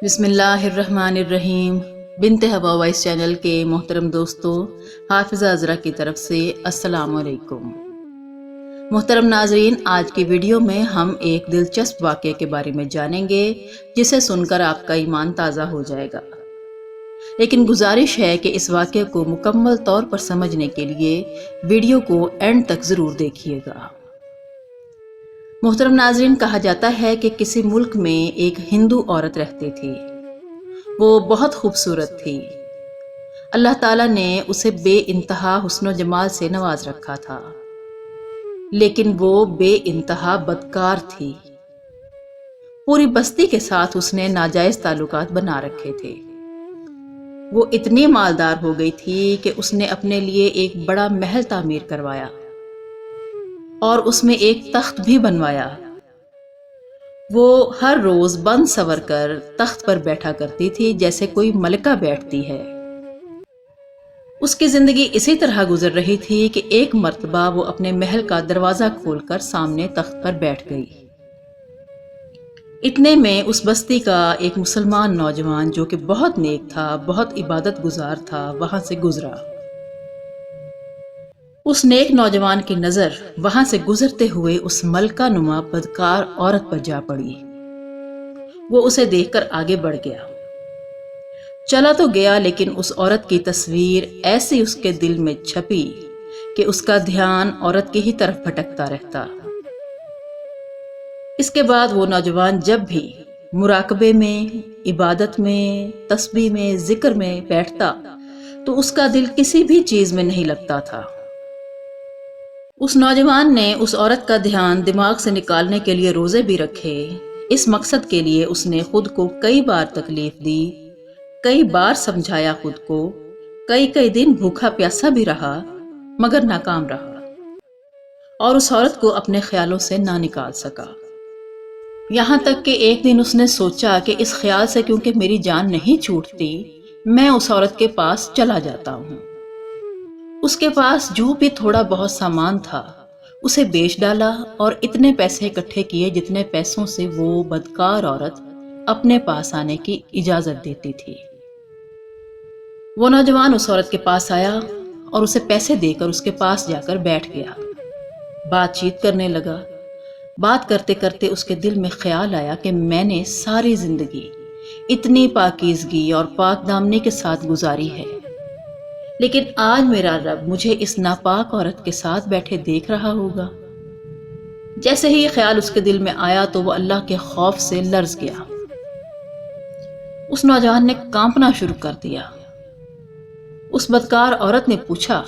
بسم اللہ الرحمن الرحیم۔ بنت ہوا وائس چینل کے محترم دوستوں، حافظہ عذرا کی طرف سے السلام علیکم۔ محترم ناظرین، آج کی ویڈیو میں ہم ایک دلچسپ واقعے کے بارے میں جانیں گے جسے سن کر آپ کا ایمان تازہ ہو جائے گا، لیکن گزارش ہے کہ اس واقعے کو مکمل طور پر سمجھنے کے لیے ویڈیو کو اینڈ تک ضرور دیکھیے گا۔ محترم ناظرین، کہا جاتا ہے کہ کسی ملک میں ایک ہندو عورت رہتی تھی۔ وہ بہت خوبصورت تھی۔ اللہ تعالیٰ نے اسے بے انتہا حسن و جمال سے نواز رکھا تھا، لیکن وہ بے انتہا بدکار تھی۔ پوری بستی کے ساتھ اس نے ناجائز تعلقات بنا رکھے تھے۔ وہ اتنی مالدار ہو گئی تھی کہ اس نے اپنے لیے ایک بڑا محل تعمیر کروایا اور اس میں ایک تخت بھی بنوایا۔ وہ ہر روز بن سور کر تخت پر بیٹھا کرتی تھی جیسے کوئی ملکہ بیٹھتی ہے۔ اس کی زندگی اسی طرح گزر رہی تھی کہ ایک مرتبہ وہ اپنے محل کا دروازہ کھول کر سامنے تخت پر بیٹھ گئی۔ اتنے میں اس بستی کا ایک مسلمان نوجوان جو کہ بہت نیک تھا، بہت عبادت گزار تھا، وہاں سے گزرا۔ اس نیک نوجوان کی نظر وہاں سے گزرتے ہوئے اس ملکہ نما بدکار عورت پر جا پڑی۔ وہ اسے دیکھ کر آگے بڑھ گیا۔ چلا تو گیا، لیکن اس عورت کی تصویر ایسی اس کے دل میں چھپی کہ اس کا دھیان عورت کی ہی طرف بھٹکتا رہتا۔ اس کے بعد وہ نوجوان جب بھی مراقبے میں، عبادت میں، تسبیح میں، ذکر میں بیٹھتا تو اس کا دل کسی بھی چیز میں نہیں لگتا تھا۔ اس نوجوان نے اس عورت کا دھیان دماغ سے نکالنے کے لیے روزے بھی رکھے۔ اس مقصد کے لیے اس نے خود کو کئی بار تکلیف دی، کئی بار سمجھایا خود کو، کئی دن بھوکا پیاسا بھی رہا، مگر ناکام رہا اور اس عورت کو اپنے خیالوں سے نہ نکال سکا۔ یہاں تک کہ ایک دن اس نے سوچا کہ اس خیال سے کیونکہ میری جان نہیں چھوٹتی، میں اس عورت کے پاس چلا جاتا ہوں۔ اس کے پاس جو بھی تھوڑا بہت سامان تھا اسے بیچ ڈالا اور اتنے پیسے اکٹھے کیے جتنے پیسوں سے وہ بدکار عورت اپنے پاس آنے کی اجازت دیتی تھی۔ وہ نوجوان اس عورت کے پاس آیا اور اسے پیسے دے کر اس کے پاس جا کر بیٹھ گیا۔ بات چیت کرنے لگا۔ بات کرتے کرتے اس کے دل میں خیال آیا کہ میں نے ساری زندگی اتنی پاکیزگی اور پاک دامنی کے ساتھ گزاری ہے، لیکن آج میرا رب مجھے اس ناپاک عورت کے ساتھ بیٹھے دیکھ رہا ہوگا۔ جیسے ہی یہ خیال اس کے دل میں آیا تو وہ اللہ کے خوف سے لرز گیا۔ اس نوجوان نے کانپنا شروع کر دیا۔ اس بدکار عورت نے پوچھا،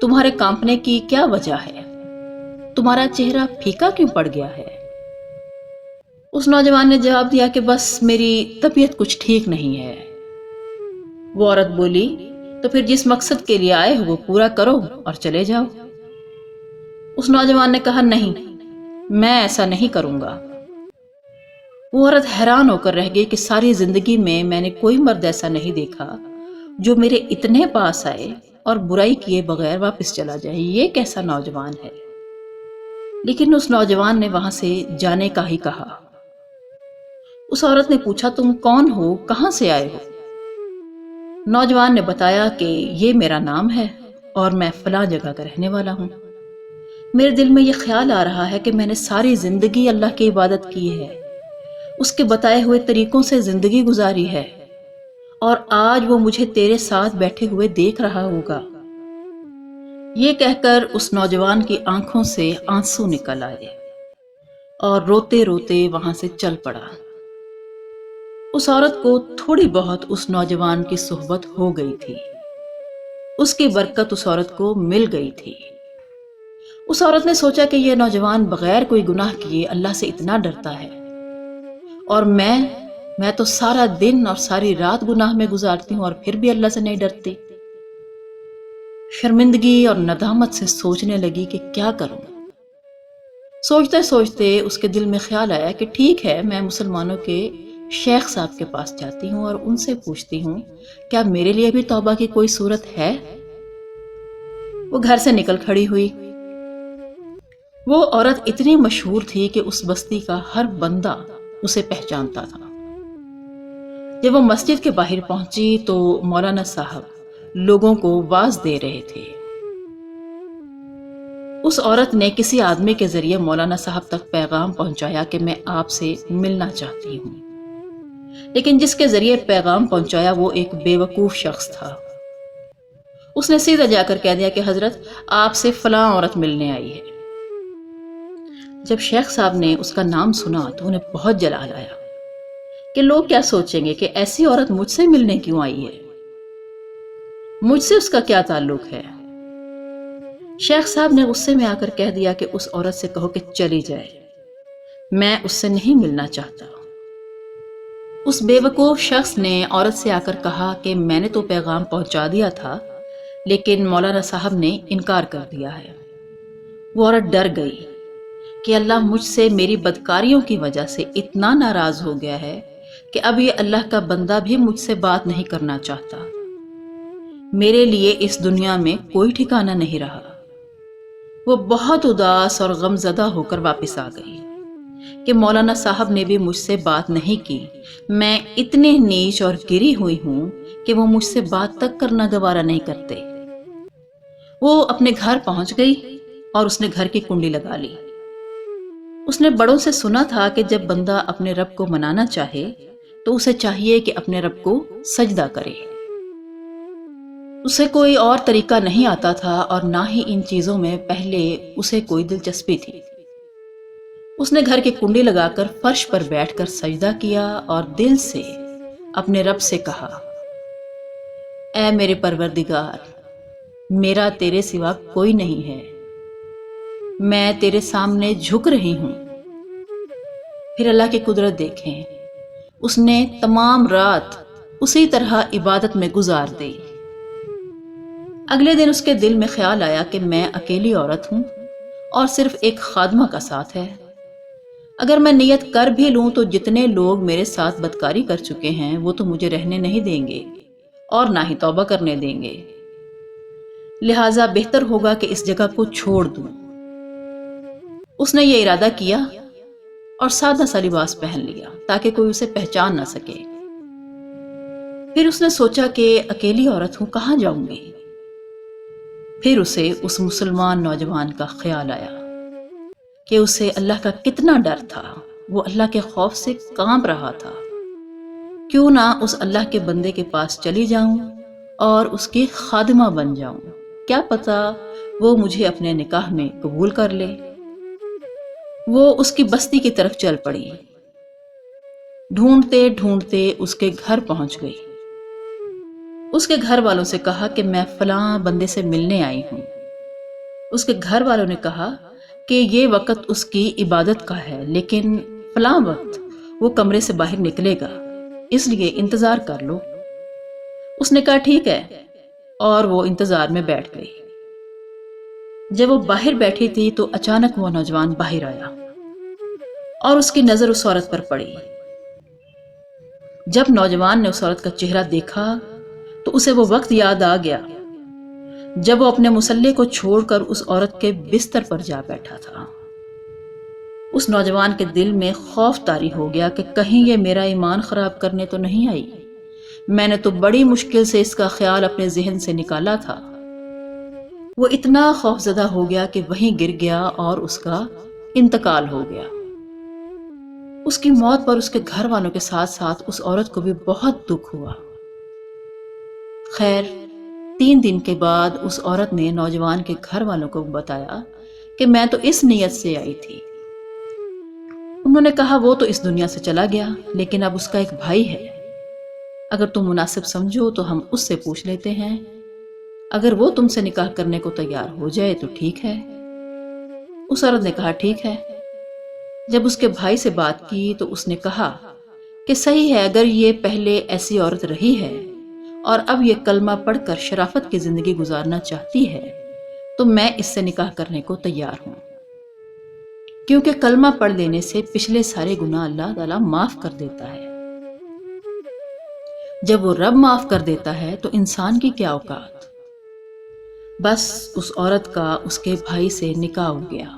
تمہارے کانپنے کی کیا وجہ ہے؟ تمہارا چہرہ پھیکا کیوں پڑ گیا ہے؟ اس نوجوان نے جواب دیا کہ بس میری طبیعت کچھ ٹھیک نہیں ہے۔ وہ عورت بولی، تو پھر جس مقصد کے لیے آئے ہو وہ پورا کرو اور چلے جاؤ۔ اس نوجوان نے کہا، نہیں، میں ایسا نہیں کروں گا۔ وہ عورت حیران ہو کر رہ گئی کہ ساری زندگی میں نے کوئی مرد ایسا نہیں دیکھا جو میرے اتنے پاس آئے اور برائی کیے بغیر واپس چلا جائے۔ یہ کیسا نوجوان ہے؟ لیکن اس نوجوان نے وہاں سے جانے کا ہی کہا۔ اس عورت نے پوچھا، تم کون ہو؟ کہاں سے آئے ہو؟ نوجوان نے بتایا کہ یہ میرا نام ہے اور میں فلاں جگہ کا رہنے والا ہوں۔ میرے دل میں یہ خیال آ رہا ہے کہ میں نے ساری زندگی اللہ کی عبادت کی ہے، اس کے بتائے ہوئے طریقوں سے زندگی گزاری ہے، اور آج وہ مجھے تیرے ساتھ بیٹھے ہوئے دیکھ رہا ہوگا۔ یہ کہہ کر اس نوجوان کی آنکھوں سے آنسو نکل آئے اور روتے روتے وہاں سے چل پڑا۔ اس عورت کو تھوڑی بہت اس نوجوان کی صحبت ہو گئی تھی، اس کی برکت اس عورت کو مل گئی تھی۔ اس عورت نے سوچا کہ یہ نوجوان بغیر کوئی گناہ کیے اللہ سے اتنا ڈرتا ہے، اور میں تو سارا دن اور ساری رات گناہ میں گزارتی ہوں اور پھر بھی اللہ سے نہیں ڈرتی۔ شرمندگی اور ندامت سے سوچنے لگی کہ کیا کروں۔ سوچتے سوچتے اس کے دل میں خیال آیا کہ ٹھیک ہے، میں مسلمانوں کے شیخ صاحب کے پاس جاتی ہوں اور ان سے پوچھتی ہوں کیا میرے لیے بھی توبہ کی کوئی صورت ہے۔ وہ گھر سے نکل کھڑی ہوئی۔ وہ عورت اتنی مشہور تھی کہ اس بستی کا ہر بندہ اسے پہچانتا تھا۔ جب وہ مسجد کے باہر پہنچی تو مولانا صاحب لوگوں کو واز دے رہے تھے۔ اس عورت نے کسی آدمی کے ذریعے مولانا صاحب تک پیغام پہنچایا کہ میں آپ سے ملنا چاہتی ہوں، لیکن جس کے ذریعے پیغام پہنچایا وہ ایک بے وقوف شخص تھا۔ اس نے سیدھا جا کر کہہ دیا کہ حضرت آپ سے فلاں عورت ملنے آئی ہے۔ جب شیخ صاحب نے اس کا نام سنا تو انہیں بہت جلال آیا کہ لوگ کیا سوچیں گے کہ ایسی عورت مجھ سے ملنے کیوں آئی ہے، مجھ سے اس کا کیا تعلق ہے۔ شیخ صاحب نے غصے میں آ کر کہہ دیا کہ اس عورت سے کہو کہ چلی جائے، میں اس سے نہیں ملنا چاہتا۔ اس بے وقوف شخص نے عورت سے آ کر کہا کہ میں نے تو پیغام پہنچا دیا تھا لیکن مولانا صاحب نے انکار کر دیا ہے۔ وہ عورت ڈر گئی کہ اللہ مجھ سے میری بدکاریوں کی وجہ سے اتنا ناراض ہو گیا ہے کہ اب یہ اللہ کا بندہ بھی مجھ سے بات نہیں کرنا چاہتا، میرے لیے اس دنیا میں کوئی ٹھکانہ نہیں رہا۔ وہ بہت اداس اور غم زدہ ہو کر واپس آ گئی کہ مولانا صاحب نے بھی مجھ سے بات نہیں کی، میں اتنے نیچ اور گری ہوئی ہوں کہ وہ مجھ سے بات تک کرنا گوارا نہیں کرتے۔ وہ اپنے گھر پہنچ گئی اور اس نے گھر کی کنڈی لگا لی۔ اس نے بڑوں سے سنا تھا کہ جب بندہ اپنے رب کو منانا چاہے تو اسے چاہیے کہ اپنے رب کو سجدہ کرے۔ اسے کوئی اور طریقہ نہیں آتا تھا اور نہ ہی ان چیزوں میں پہلے اسے کوئی دلچسپی تھی۔ اس نے گھر کی کنڈی لگا کر فرش پر بیٹھ کر سجدہ کیا اور دل سے اپنے رب سے کہا، اے میرے پروردگار، میرا تیرے سوا کوئی نہیں ہے، میں تیرے سامنے جھک رہی ہوں۔ پھر اللہ کی قدرت دیکھیں، اس نے تمام رات اسی طرح عبادت میں گزار دی۔ اگلے دن اس کے دل میں خیال آیا کہ میں اکیلی عورت ہوں اور صرف ایک خادمہ کا ساتھ ہے، اگر میں نیت کر بھی لوں تو جتنے لوگ میرے ساتھ بدکاری کر چکے ہیں وہ تو مجھے رہنے نہیں دیں گے اور نہ ہی توبہ کرنے دیں گے، لہٰذا بہتر ہوگا کہ اس جگہ کو چھوڑ دوں۔ اس نے یہ ارادہ کیا اور سادہ سا لباس پہن لیا تاکہ کوئی اسے پہچان نہ سکے۔ پھر اس نے سوچا کہ اکیلی عورت ہوں، کہاں جاؤں گی؟ پھر اسے اس مسلمان نوجوان کا خیال آیا کہ اسے اللہ کا کتنا ڈر تھا، وہ اللہ کے خوف سے کانپ رہا تھا۔ کیوں نہ اس اللہ کے بندے کے پاس چلی جاؤں اور اس کی خادمہ بن جاؤں، کیا پتا وہ مجھے اپنے نکاح میں قبول کر لے۔ وہ اس کی بستی کی طرف چل پڑی، ڈھونڈتے ڈھونڈتے اس کے گھر پہنچ گئی۔ اس کے گھر والوں سے کہا کہ میں فلاں بندے سے ملنے آئی ہوں۔ اس کے گھر والوں نے کہا کہ یہ وقت اس کی عبادت کا ہے لیکن فلاں وقت وہ کمرے سے باہر نکلے گا، اس لیے انتظار کر لو۔ اس نے کہا ٹھیک ہے، اور وہ انتظار میں بیٹھ گئی۔ جب وہ باہر بیٹھی تھی تو اچانک وہ نوجوان باہر آیا اور اس کی نظر اس عورت پر پڑی۔ جب نوجوان نے اس عورت کا چہرہ دیکھا تو اسے وہ وقت یاد آ گیا جب وہ اپنے مصلی کو چھوڑ کر اس عورت کے بستر پر جا بیٹھا تھا۔ اس نوجوان کے دل میں خوف طاری ہو گیا کہ کہیں یہ میرا ایمان خراب کرنے تو نہیں آئی، میں نے تو بڑی مشکل سے اس کا خیال اپنے ذہن سے نکالا تھا۔ وہ اتنا خوف زدہ ہو گیا کہ وہیں گر گیا اور اس کا انتقال ہو گیا۔ اس کی موت پر اس کے گھر والوں کے ساتھ ساتھ اس عورت کو بھی بہت دکھ ہوا۔ خیر 3 دن کے بعد اس عورت نے نوجوان کے گھر والوں کو بتایا کہ میں تو اس نیت سے آئی تھی۔ انہوں نے کہا وہ تو اس دنیا سے چلا گیا لیکن اب اس کا ایک بھائی ہے، اگر تم مناسب سمجھو تو ہم اس سے پوچھ لیتے ہیں، اگر وہ تم سے نکاح کرنے کو تیار ہو جائے تو ٹھیک ہے۔ اس عورت نے کہا ٹھیک ہے۔ جب اس کے بھائی سے بات کی تو اس نے کہا کہ صحیح ہے، اگر یہ پہلے ایسی عورت رہی ہے اور اب یہ کلمہ پڑھ کر شرافت کی زندگی گزارنا چاہتی ہے تو میں اس سے نکاح کرنے کو تیار ہوں، کیونکہ کلمہ پڑھ لینے سے پچھلے سارے گناہ اللہ تعالیٰ معاف کر دیتا ہے۔ جب وہ رب معاف کر دیتا ہے تو انسان کی کیا اوقات۔ بس اس عورت کا اس کے بھائی سے نکاح ہو گیا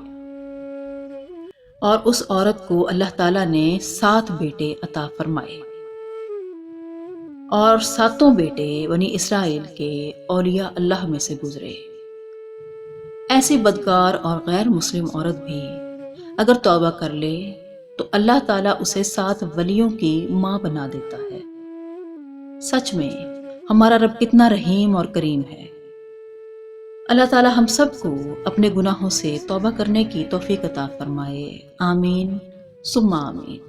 اور اس عورت کو اللہ تعالیٰ نے 7 بیٹے عطا فرمائے۔ اور ساتوں بیٹے بنی اسرائیل کے اولیاء اللہ میں سے گزرے۔ ایسی بدکار اور غیر مسلم عورت بھی اگر توبہ کر لے تو اللہ تعالیٰ اسے 7 ولیوں کی ماں بنا دیتا ہے۔ سچ میں ہمارا رب کتنا رحیم اور کریم ہے۔ اللہ تعالیٰ ہم سب کو اپنے گناہوں سے توبہ کرنے کی توفیق عطا فرمائے۔ آمین ثم آمین۔